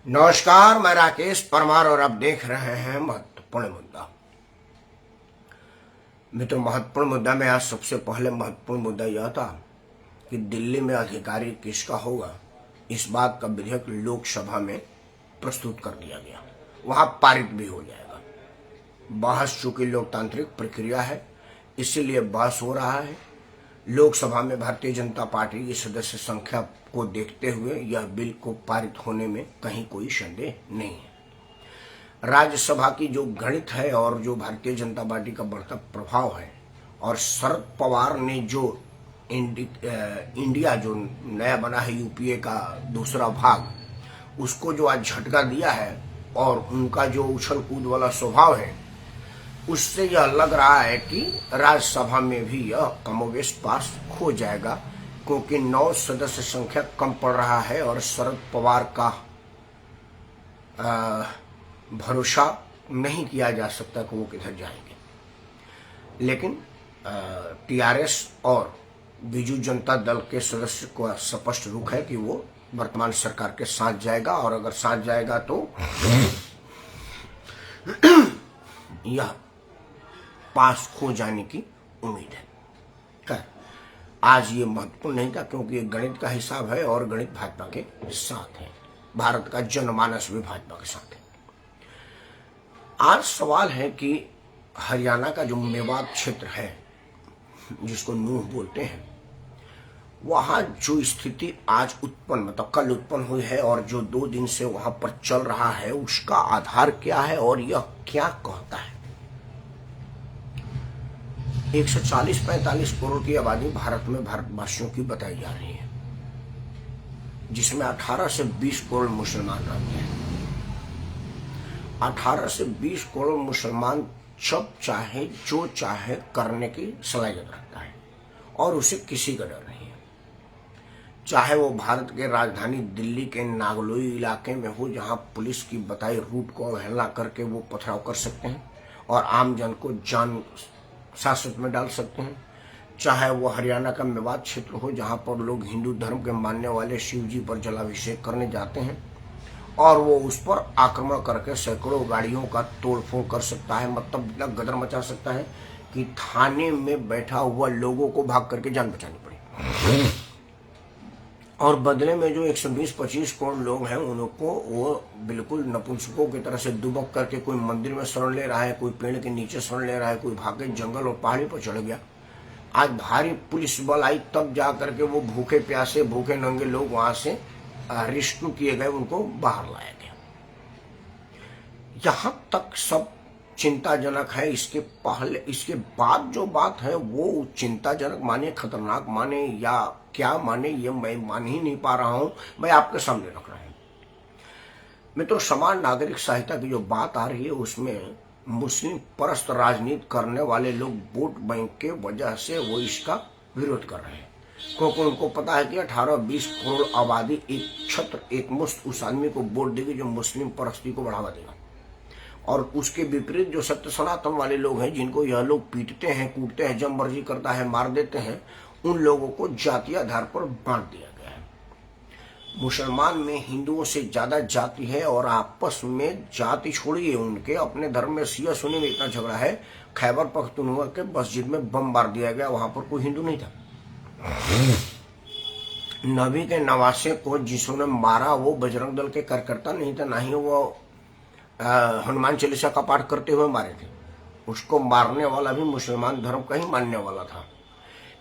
नमस्कार, मैं राकेश परमार और आप देख रहे हैं महत्वपूर्ण मुद्दा। मित्रों, महत्वपूर्ण मुद्दा में आज सबसे पहले महत्वपूर्ण मुद्दा यह था कि दिल्ली में अधिकारी किसका होगा, इस बात का विधेयक लोकसभा में प्रस्तुत कर दिया गया, वहां पारित भी हो जाएगा। बहस चूंकि लोकतांत्रिक प्रक्रिया है इसीलिए बहस हो रहा है। लोकसभा में भारतीय जनता पार्टी की सदस्य संख्या को देखते हुए यह बिल को पारित होने में कहीं कोई संदेह नहीं है। राज्यसभा की जो गणित है और जो भारतीय जनता पार्टी का बढ़ता प्रभाव है और शरद पवार ने जो इंडिया जो नया बना है यूपीए का दूसरा भाग, उसको जो आज झटका दिया है और उनका जो उछल कूद वाला स्वभाव है, उससे यह लग रहा है कि राज्यसभा में भी यह कमोबेश पास हो जाएगा, क्योंकि 9 सदस्य संख्या कम पड़ रहा है और शरद पवार का भरोसा नहीं किया जा सकता कि वो किधर जाएंगे। लेकिन टीआरएस और बीजू जनता दल के सदस्य को स्पष्ट रुख है कि वो वर्तमान सरकार के साथ जाएगा, और अगर साथ जाएगा तो यह पास हो जाने की उम्मीद है। आज ये महत्वपूर्ण नहीं था क्योंकि ये गणित का हिसाब है और गणित भाजपा के साथ है, भारत का जनमानस भी भाजपा के साथ है। आज सवाल है कि हरियाणा का जो मेवात क्षेत्र है, जिसको नूह बोलते हैं, वहां जो स्थिति आज उत्पन्न मतलब कल उत्पन्न हुई है और जो 2 दिन से वहां पर चल रहा है, उसका आधार क्या है और यह क्या कहता है। 140-45 करोड़ की आबादी भारत में भारतवासियों की बताई जा रही है, जिसमें 18 से 20 करोड़ मुसलमान रहते हैं। 18 से 20 करोड़ मुसलमान जब चाहे जो चाहे करने की सलाहियत रखता है और उसे किसी का डर नहीं है। चाहे वो भारत के राजधानी दिल्ली के नागलोई इलाके में हो, जहां पुलिस की बताई रूट को अवहेलना करके वो पथराव कर सकते हैं और आम जन को जान शासित में डाल सकते हैं। चाहे वो हरियाणा का मेवात क्षेत्र हो, जहां पर लोग हिंदू धर्म के मानने वाले शिव जी पर जलाभिषेक करने जाते हैं और वो उस पर आक्रमण करके सैकड़ों गाड़ियों का तोड़फोड़ कर सकता है, मतलब इतना गदर मचा सकता है कि थाने में बैठा हुआ लोगों को भाग करके जान बचानी पड़ी। और बदले में जो 120-25 करोड़ लोग हैं, उनको वो बिल्कुल नपुंसकों की तरह से दुबक करके कोई मंदिर में शरण ले रहा है, कोई पेड़ के नीचे शरण ले रहा है, कोई भागे जंगल और पहाड़ी पर चढ़ गया। आज भारी पुलिस बल आई तब जा करके वो भूखे प्यासे भूखे नंगे लोग वहां से रेस्क्यू किए गए, उनको बाहर लाया गया। यहां तक सब चिंताजनक है। इसके बाद जो बात है वो चिंताजनक माने, खतरनाक माने या क्या माने, ये मैं मान ही नहीं पा रहा हूं। मैं आपके सामने रख रहा हूं। मित्रों, समान नागरिक संहिता की जो बात आ रही है, उसमें मुस्लिम परस्त राजनीति करने वाले लोग वोट बैंक के वजह से वो इसका विरोध कर रहे हैं, क्योंकि उनको पता है कि 18-20 करोड़ आबादी एक छत्र एक मुश्त उस आदमी को वोट देगी जो मुस्लिम परस्ती को बढ़ावा देगा। और उसके विपरीत जो सत्य सनातन वाले लोग हैं, जिनको यह लोग पीटते हैं, कूटते हैं, जब मर्जी करता है मार देते हैं, उन लोगों को जातीय आधार पर बांट दिया गया है। मुसलमान में हिंदुओं से ज्यादा जाति है और आपस में जाति छोड़िए, उनके अपने धर्म में शिया सुन्नी में इतना झगड़ा है। खैबर पख्तूनख्वा के मस्जिद में बम मार दिया गया, वहां पर कोई हिंदू नहीं था। नबी के नवासे को जिसने मारा वो बजरंग दल के कार्यकर्ता नहीं था, ना ही वो हनुमान चालीसा का पाठ करते हुए मारे थे। उसको मारने वाला भी मुसलमान धर्म का ही मानने वाला था।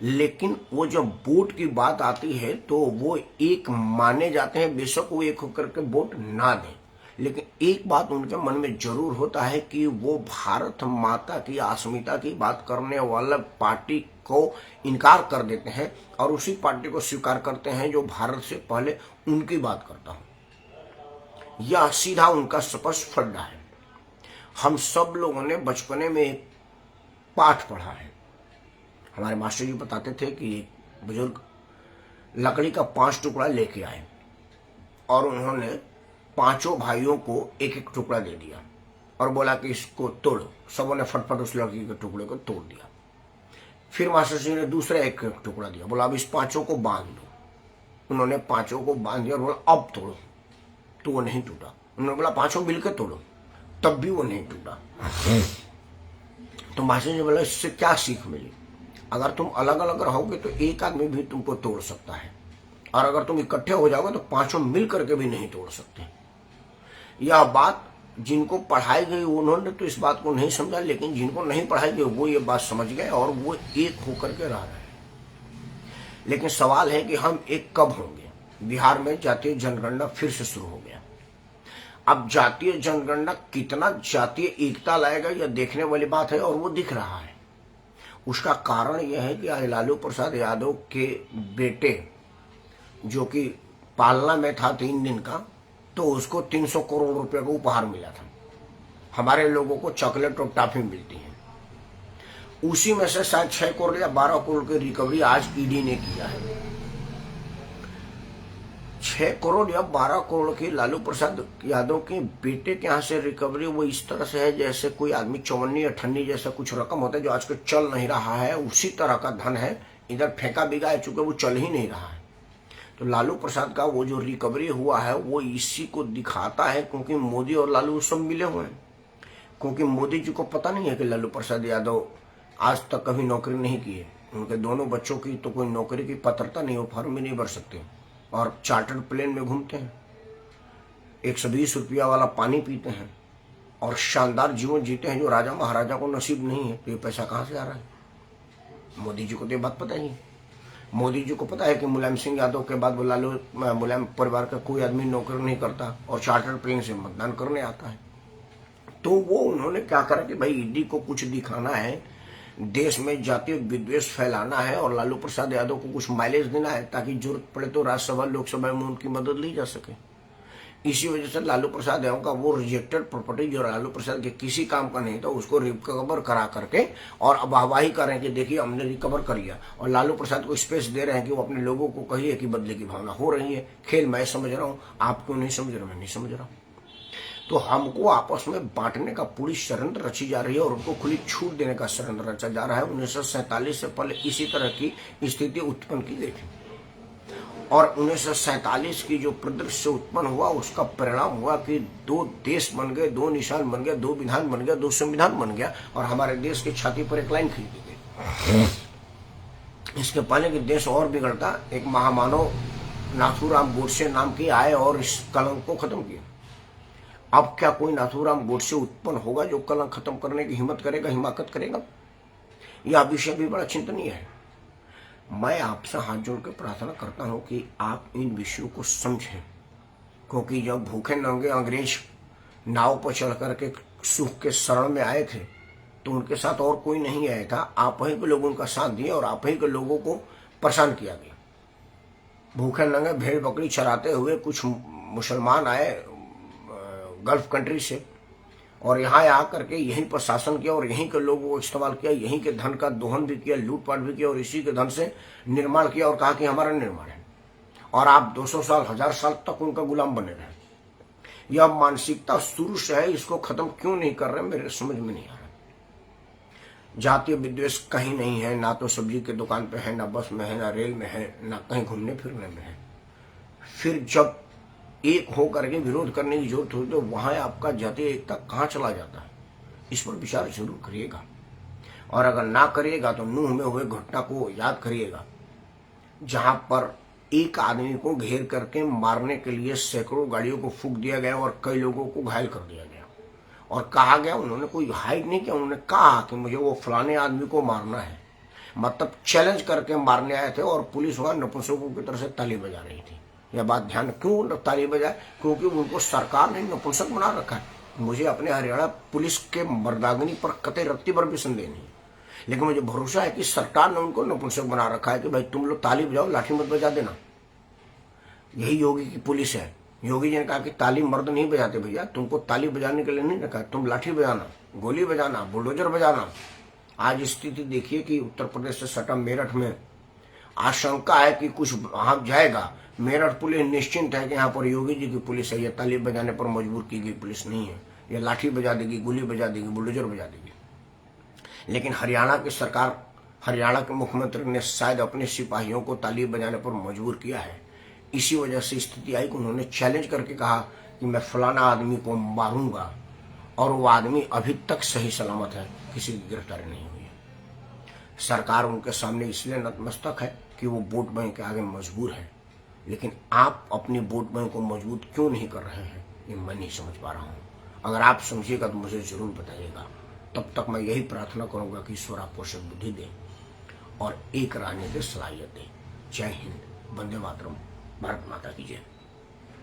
लेकिन वो जब वोट की बात आती है तो वो एक माने जाते हैं, बेशक वो एक होकर के वोट ना दें, लेकिन एक बात उनके मन में जरूर होता है कि वो भारत माता की अस्मिता की बात करने वाला पार्टी को इनकार कर देते हैं और उसी पार्टी को स्वीकार करते हैं जो भारत से पहले उनकी बात करता हूं। यह सीधा उनका स्पष्ट फंडा है। हम सब लोगों ने बचपने में एक पाठ पढ़ा है। हमारे मास्टर जी बताते थे कि एक बुजुर्ग लकड़ी का 5 टुकड़ा लेके आए और उन्होंने 5 भाइयों को एक एक टुकड़ा दे दिया और बोला कि इसको तोड़ो। सबों ने फटफट उस लकड़ी के टुकड़े को तोड़ दिया। फिर मास्टर जी ने दूसरा एक टुकड़ा दिया, बोला अब इस 5 को बांध दो। उन्होंने 5 को बांध दिया और बोला अब तोड़ो। तो वो नहीं टूटा। उन्होंने बोला पांचों मिलकर तोड़ो, तब भी वो नहीं टूटा। तो मास्टर जी बोला इससे क्या सीख मिली? अगर तुम अलग अलग रहोगे तो एक आदमी भी तुमको तोड़ सकता है, और अगर तुम इकट्ठे हो जाओगे तो पांचों मिल करके भी नहीं तोड़ सकते। यह बात जिनको पढ़ाई गई उन्होंने तो इस बात को नहीं समझा, लेकिन जिनको नहीं पढ़ाई गई वो ये बात समझ गए और वो एक होकर के रह रहे हैं। लेकिन सवाल है कि हम एक कब होंगे? बिहार में जातीय जनगणना फिर से शुरू हो गया। अब जातीय जनगणना कितना जातीय एकता लाएगा यह देखने वाली बात है, और वो दिख रहा है। उसका कारण यह है कि आज लालू प्रसाद यादव के बेटे जो कि पालना में था 3 दिन का, तो उसको 300 करोड़ रुपए का उपहार मिला था। हमारे लोगों को चॉकलेट और टॉफी मिलती है, उसी में से शायद 6 करोड़ या 12 करोड़ की रिकवरी आज ईडी ने किया है। 6 करोड़ या 12 करोड़ की लालू प्रसाद यादव के बेटे के यहाँ से रिकवरी वो इस तरह से है जैसे कोई आदमी 54 अठन्नी जैसा कुछ रकम होता है जो आज के चल नहीं रहा है, उसी तरह का धन है। इधर फेंका बिगा है, चूंकि वो चल ही नहीं रहा है। तो लालू प्रसाद का वो जो रिकवरी हुआ है वो इसी को दिखाता है, क्योंकि मोदी और लालू सब मिले हुए हैं। क्योंकि मोदी जी को पता नहीं है कि लालू प्रसाद यादव आज तक कभी नौकरी नहीं की है। उनके दोनों बच्चों की तो कोई नौकरी की पात्रता नहीं, वो फॉर्म में नहीं भर सकते और चार्टर्ड प्लेन में घूमते हैं, 120 रुपया वाला पानी पीते हैं और शानदार जीवन जीते हैं जो राजा महाराजा को नसीब नहीं है। तो ये पैसा कहाँ से आ रहा है? मोदी जी को तो ये बात पता ही है। मोदी जी को पता है कि मुलायम सिंह यादव के बाद मुलायम परिवार का कोई आदमी नौकरी नहीं करता और चार्टर्ड प्लेन से मतदान करने आता है। तो वो उन्होंने क्या करा कि भाई ईडी को कुछ दिखाना है, देश में जातीय विद्वेष फैलाना है और लालू प्रसाद यादव को कुछ माइलेज देना है, ताकि जरूरत पड़े तो राज्यसभा लोकसभा में उनकी मदद ली जा सके। इसी वजह से लालू प्रसाद यादव का वो रिजेक्टेड प्रॉपर्टी जो लालू प्रसाद के किसी काम का नहीं था उसको रिकवर करा करके और अब वाहवाही कर रहे हैं कि देखिए हमने रिकवर कर लिया, और लालू प्रसाद को स्पेस दे रहे हैं कि वो अपने लोगों को कहिए कि बदले की भावना हो रही है। खेल मैं समझ रहा हूँ, आप क्यों नहीं समझ रहे? मैं नहीं समझ रहा हूँ। तो हमको आपस में बांटने का पूरी षड्यंत्र रची जा रही है और उनको खुली छूट देने का षड्यंत्र रचा जा रहा है। 1947 से पहले इसी तरह की स्थिति उत्पन्न की गई थी, और 1947 की जो परिदृश्य उत्पन्न हुआ उसका परिणाम हुआ कि 2 देश बन गए, 2 निशान बन गया, 2 विधान बन गया, 2 संविधान बन गया, और हमारे देश की छाती पर एक लाइन खींची गई। इसके पहले कि देश और बिगड़ता, एक महामानव नाथूराम गोडसे नाम के आए और इस कलंक को खत्म किया। अब क्या कोई नाथूराम गोडसे उत्पन्न होगा जो कलंक खत्म करने की हिम्मत करेगा, हिमाकत करेगा? यह विषय भी बड़ा चिंतनीय है। मैं आपसे हाथ जोड़ के प्रार्थना करता हूं कि आप इन विषयों को समझें, क्योंकि जब भूखे नंगे अंग्रेज नाव पर चढ़ करके सुख के शरण में आए थे तो उनके साथ और कोई नहीं आया था। आप ही के लोग उनका साथ दिए और आप ही के लोगों को परेशान किया गया। भूखे नंगे भेड़ बकरी चराते हुए कुछ मुसलमान आए गल्फ कंट्री से और यहाँ आकर के यहीं पर शासन किया और यहीं के लोगों को इस्तेमाल किया, यहीं के धन का दोहन भी किया, लूटपाट भी किया और इसी के धन से निर्माण किया और कहा कि हमारा निर्माण है, और आप 200 साल 1000 साल तक उनका गुलाम बने रहे। यह मानसिकता शुरू से है, इसको खत्म क्यों नहीं कर रहे मेरे समझ में नहीं आ रहा। जातीय विद्वेष कहीं नहीं है, ना तो सब्जी की दुकान पे है, ना बस में है, ना रेल में है, ना कहीं घूमने फिरने में है। फिर जब एक हो करके विरोध करने की जरूरत होती है तो वहां आपका जातीय एकता कहाँ चला जाता है? इस पर विचार जरूर करिएगा, और अगर ना करिएगा तो नूह में हुए घटना को याद करिएगा, जहां पर एक आदमी को घेर करके मारने के लिए सैकड़ों गाड़ियों को फूंक दिया गया और कई लोगों को घायल कर दिया गया, और कहा गया, उन्होंने कोई हाइड नहीं किया, उन्होंने कहा कि मुझे वो फलाने आदमी को मारना है। मतलब चैलेंज करके मारने आए थे और पुलिस वहां नपुंसकों की तरफ से ताली बजा रही थी। यह बात ध्यान क्यों ताली बजाए? क्योंकि उनको सरकार ने नपुंसक बना रखा है। मुझे अपने हरियाणा पुलिस के मर्दांगनी पर कतई रत्ती भर भी संदेह नहीं, लेकिन मुझे भरोसा है कि सरकार ने उनको नपुंसक बना रखा है कि भाई तुम लोग ताली बजाओ, लाठी मत बजा देना। यही योगी की पुलिस है। योगी जी ने कहा कि ताली मर्द नहीं बजाते भैया, तुमको ताली बजाने के लिए नहीं रखा, तुम लाठी बजाना, गोली बजाना, बुलडोजर बजाना। आज स्थिति देखिए कि उत्तर प्रदेश से सटा मेरठ में आशंका है कि कुछ वहां जाएगा। मेरठ पुलिस निश्चिंत है कि यहाँ पर योगी जी की पुलिस है, यह ताली बजाने पर मजबूर की गई पुलिस नहीं है। यह लाठी बजा देगी, गोली बजा देगी, बुलडोजर बजा देगी। लेकिन हरियाणा की सरकार, हरियाणा के मुख्यमंत्री ने शायद अपने सिपाहियों को ताली बजाने पर मजबूर किया है। इसी वजह से स्थिति आई कि उन्होंने चैलेंज करके कहा कि मैं फलाना आदमी को मारूंगा और वो आदमी अभी तक सही सलामत है, किसी की गिरफ्तारी नहीं हुई है। सरकार उनके सामने इसलिए नतमस्तक है कि वो वोट बैंक के आगे मजबूर है, लेकिन आप अपनी वोट बैंक को मजबूत क्यों नहीं कर रहे हैं, ये मैं नहीं समझ पा रहा हूँ। अगर आप समझिएगा तो मुझे जरूर बताइएगा। तब तक मैं यही प्रार्थना करूंगा कि ईश्वर आपको सद्बुद्धि दे और एक रहने की सलाहियत दे। जय हिंद, वंदे मातरम, भारत माता की जय।